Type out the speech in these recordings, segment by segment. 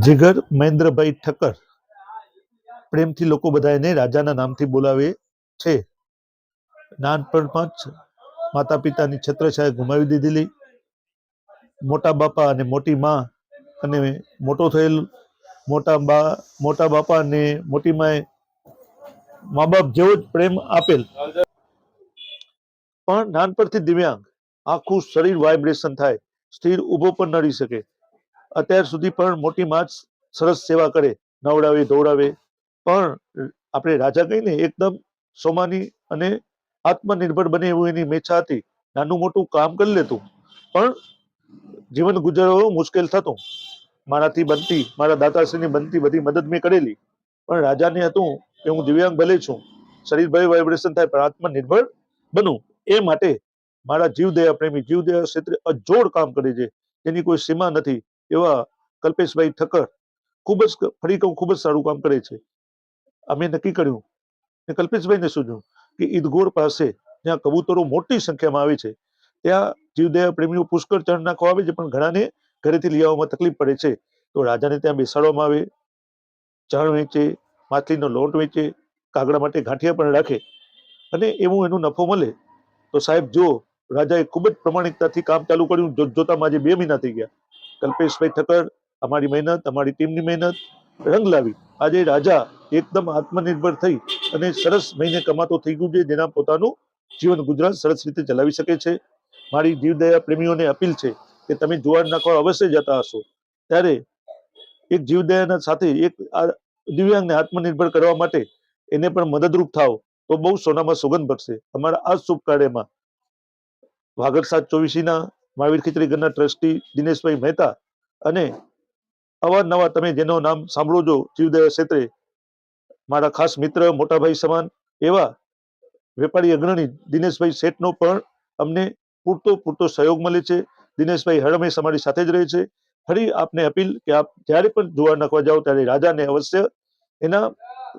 જીગર મહેન્દ્રભાઈ ઠક્કર પ્રેમથી લોકો બધા એને રાજાના નામથી બોલાવે છે. નાનપણમાં જ માતા પિતાની છત્રછાયા ગુમાવી દીધેલી, મોટા બાપા અને મોટી માં અને મોટો થયેલ મોટા બાપા અને મોટી માએ મા બાપ જેવો જ પ્રેમ આપેલ, પણ નાનપણથી દિવ્યાંગ, આખું શરીર વાઇબ્રેશન થાય, સ્થિર ઊભો પણ ન રહી શકે. અત્યાર સુધી પણ મોટી માં જ સરસ સેવા કરે, નવડાવે ધોવડાવે, પણ આપણે રાજા કહીને એકદમ સોમાની અને આત્મનિર્ભર બને એવું એની મેચ્છા હતી. નાનું મોટું કામ કરી લેતું, પણ જીવન ગુજારવું મુશ્કેલ થતું. મારાથી બનતી, મારા દાતાશ્રીની બનતી બધી મદદ મેં કરેલી, પણ રાજાને હતું કે હું દિવ્યાંગ ભલે છું, શરીર ભલે વાઇબ્રેશન થાય, પણ આત્મનિર્ભર બનું. એ માટે મારા જીવદયા પ્રેમી, જીવદયા ક્ષેત્રે અજોડ કામ કરે છે, જેની કોઈ સીમા નથી એવા કલ્પેશભાઈ ઠક્કર ખૂબ જ સારું કામ કરે છે. અમે નક્કી કર્યું ને કલ્પેશભાઈને સૂચવ્યું કે ઈદગોર પાસે જ્યાં કબૂતરો મોટી સંખ્યામાં આવે છે, ત્યાં જીવદયા પ્રેમીઓ પુષ્કળ ચણ નાખવા આવે છે, પણ ઘણાને ઘરેથી લઈ આવવામાં તકલીફ પડે છે. તો રાજાને ત્યાં બેસાડવામાં આવે, ચણ વેચે, માછલીનો લોટ વેચે, કાગડા માટે ગાંઠિયા પણ રાખે, અને એવું એનો નફો મળે. તો સાહેબ જુઓ, રાજાએ ખૂબ જ પ્રમાણિકતાથી કામ ચાલુ કર્યું. જોતામાં આજે 2 મહિના થઈ ગયા. કલ્પેશભાઈ ઠક્કર, અમારી મહેનત, અમારી ટીમની મહેનત રંગ લાવી. આજે રાજા એકદમ આત્મનિર્ભર થઈ અને સરસ મહિને કમાતો થઈ ગયું છે, જેના પોતાનું જીવન ગુજરાત સરસ રીતે ચલાવી શકે છે. મારી જીવદયા પ્રેમીઓને અપીલ છે કે તમે જુવાર નાખવા અવશ્ય જતા હશો, ત્યારે એક જીવદયાના સાથે એક દિવ્યાંગને આત્મનિર્ભર કરવા માટે એને પણ મદદરૂપ થાવ, તો બહુ સોનામાં સુગંધ ભરશે. અમારા આ શુભ કાર્યમાં વાગડ 724ના મહાવીર ખીચડી ઘરના ટ્રસ્ટી દિનેશભાઈ મહેતા અને અવારનવાર તમે જેનું નામ સાંભળો છો જીવદયા ક્ષેત્રે, મારા ખાસ મિત્ર, મોટાભાઈ સમાન એવા વેપારી અગ્રણી દિનેશભાઈ શેઠનો પણ અમને પૂરતો સહયોગ મળે છે. દિનેશભાઈ હરમેશ અમારી સાથે જ રહે છે. ફરી આપને અપીલ કે આપ જ્યારે પણ જુવાર નાખવા જાઓ ત્યારે રાજાને અવશ્ય એના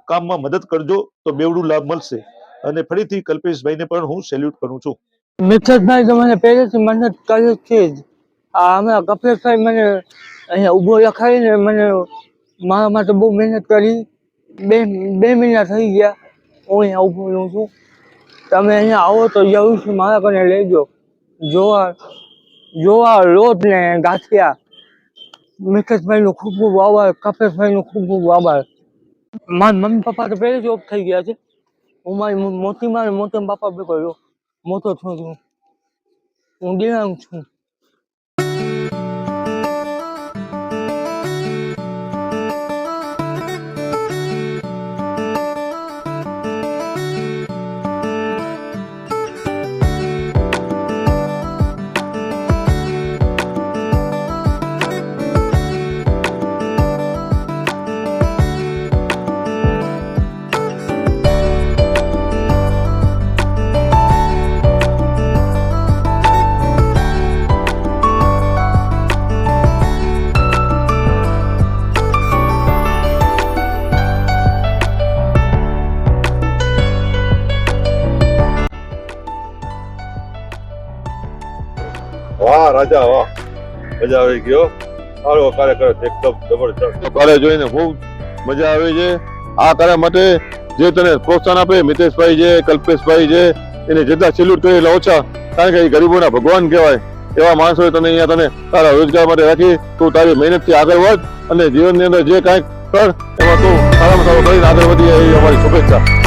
કામમાં મદદ કરજો, તો બેવડું લાભ મળશે. અને ફરીથી કલ્પેશભાઈને પણ હું સેલ્યુટ કરું છું. મિથેશભાઈ તો મને પહેલેથી મદદ કરે છે જ. અમે કપિલભાઈ મને અહીંયા ઊભો રખાવીને મને મારા માટે બહુ મહેનત કરી. બે મહિના થઈ ગયા હું અહીંયા ઊભો રહું છું. તમે અહીંયા આવો તો જરૂરથી મારા ઘરે લેજો. જોવા લોટ ને ગાંઠિયા. મિથેશભાઈનો ખૂબ ખૂબ આભાર, કપિલભાઈનો ખૂબ ખૂબ આભાર. મારા મમ્મી પપ્પા તો પહેલેથી ઓફ થઈ ગયા છે. હું મારી મોટી માં મોટા બાપા ભેગો મોટો થયો છું. હું દિવ્યાંગ છું. વાહ રાજા વાહ, મજા આવી ગયો. સારો કાર્ય કરે, એકદમ જબરજસ્ત કાર્ય જોઈને બહુ મજા આવે છે. આ કાર્ય માટે જે તને પ્રોત્સાહન આપે મિતેશભાઈ છે, કલ્પેશભાઈ છે, એને જેટલા સેલ્યુટ કરે એટલે ઓછા. કારણ કે એ ગરીબોના ભગવાન કહેવાય. એવા માણસોએ તને અહીંયા તને તારા રોજગાર માટે રાખી. તું તારી મહેનતથી આગળ વધ અને જીવનની અંદર જે કાંઈક કર એમાં તું સારામાં સારું કરીને આગળ વધી, એ અમારી શુભેચ્છા.